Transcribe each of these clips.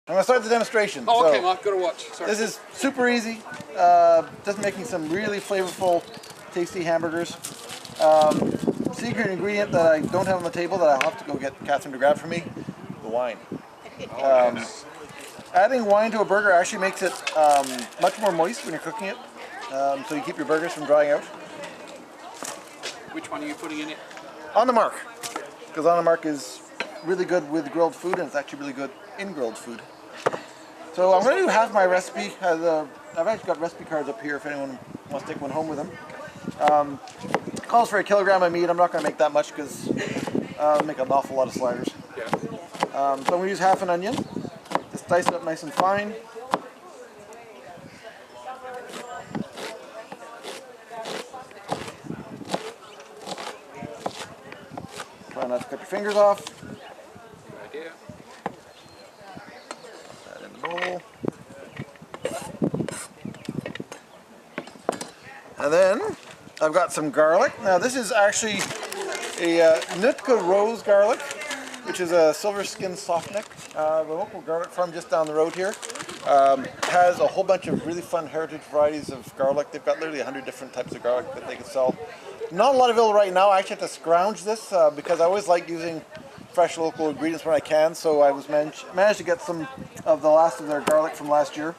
I'm going to start the demonstration. Oh, okay, Mark, got to watch. Sorry. This is super easy. Just making some really flavorful, tasty hamburgers. Secret ingredient that I don't have on the table that I'll have to go get Catherine to grab for me, the wine. Yes. Adding wine to a burger actually makes it much more moist when you're cooking it, so you keep your burgers from drying out. Which one are you putting in it? On the Mark, because On the Mark is really good with grilled food, and it's actually really good in grilled food. So I'm going to do half my recipe. I've actually got recipe cards up here if anyone wants to take one home with them. Calls for 1 kilogram of meat. I'm not going to make that much because I'll make an awful lot of sliders. Yeah. So I'm going to use half an onion. Just dice it up nice and fine. Try not to cut your fingers off. Good idea. Put that in the bowl. And then I've got some garlic. Now this is actually a Nootka Rose garlic, which is a silver skin softneck. The local garlic farm just down the road here has a whole bunch of really fun heritage varieties of garlic. They've got literally 100 different types of garlic that they can sell. Not a lot available right now. I actually have to scrounge this because I always like using fresh local ingredients when I can. So I was managed to get some of the last of their garlic from last year.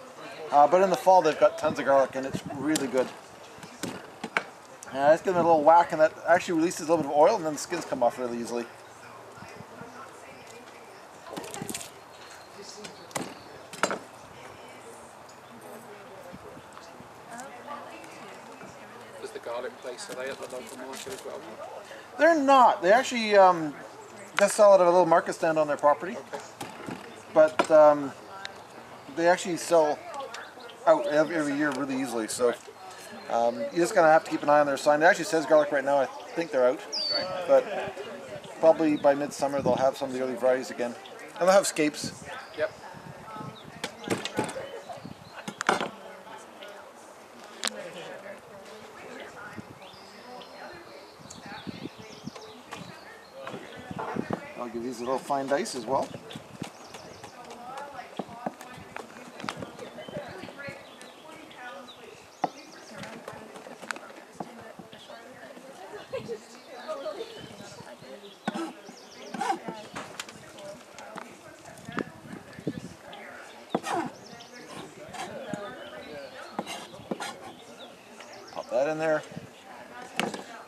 But in the fall they've got tons of garlic and it's really good. Just give them a little whack and that actually releases a little bit of oil and then the skins come off really easily. Does the garlic place, are they at the local market as well? They're not. They actually just sell it at a little market stand on their property. Okay. But they actually sell out every year really easily. So you just gonna have to keep an eye on their sign. It actually says garlic right now. I think they're out, but probably by midsummer they'll have some of the early varieties again, and they'll have scapes. Yep. I'll give these a little fine dice as well. Pop that in there.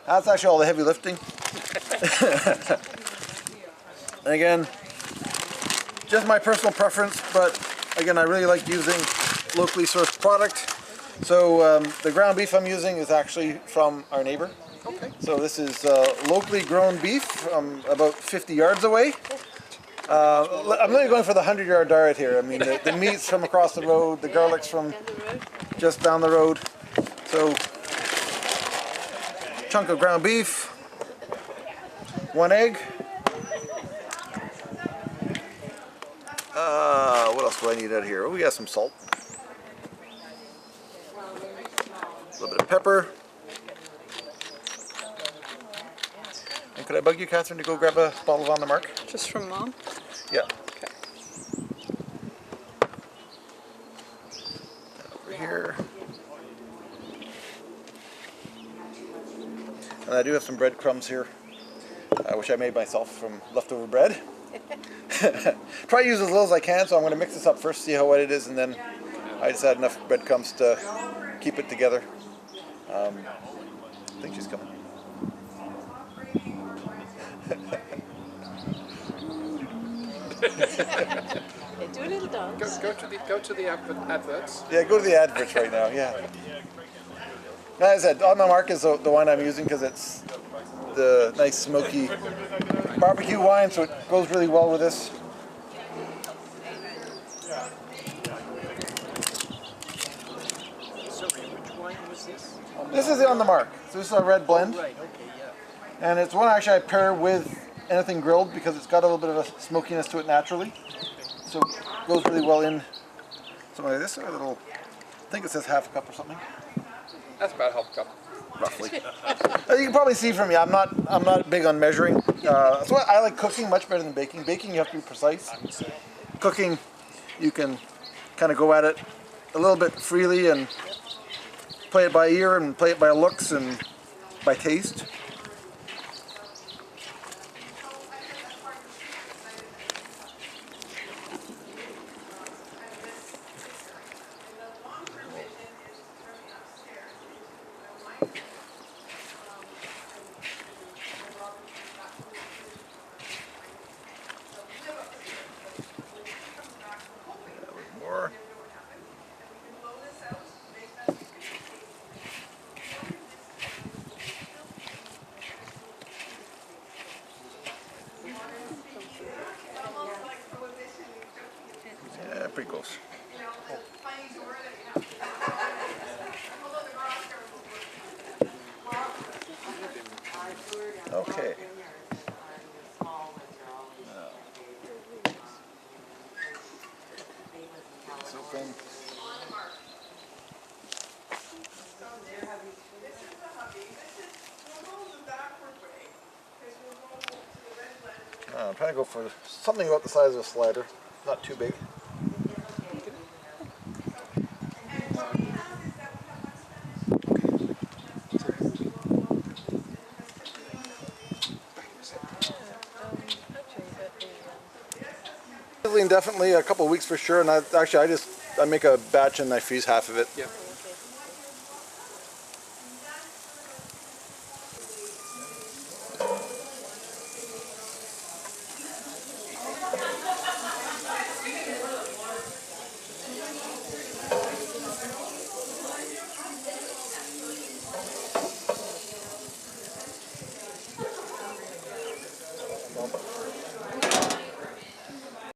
That's actually all the heavy lifting. And again, just my personal preference, but again, I really like using locally sourced product. So the ground beef I'm using is actually from our neighbor. Okay. So this is locally grown beef from about 50 yards away. I'm really going for the 100-yard diet here. I mean, the meat's from across the road, the garlic's from just down the road. So, chunk of ground beef, 1 egg. What else do I need out here? Oh, we got some salt. A little bit of pepper. And could I bug you, Catherine, to go grab a bottle of On the Mark? Just from Mom? Yeah. Okay. Over here. And I do have some breadcrumbs here, which I made myself from leftover bread. Try to use as little as I can, so I'm going to mix this up first, see how wet it is, and then I just add enough breadcrumbs to keep it together. I think she's coming. Do a little dance. Go to the adverts. Yeah, go to the adverts right now, yeah. As I said, On the Mark is the wine I'm using because it's the nice smoky barbecue wine, so it goes really well with this. Sorry, which wine was this? This is the On the Mark. So this is a red blend. Right, okay, yeah. And it's one actually I pair with anything grilled because it's got a little bit of a smokiness to it naturally. So it goes really well in something like this. A little, I think it says half a cup or something. That's about half a cup. Roughly. You can probably see from me, I'm not big on measuring. So I like cooking much better than baking. Baking you have to be precise. Cooking, you can kind of go at it a little bit freely and play it by ear and play it by looks and by taste. More. Yeah, pretty close. Okay. It's open. I'm trying to go for something about the size of a slider, not too big. Indefinitely, a couple of weeks for sure, and I make a batch and I freeze half of it. Yeah.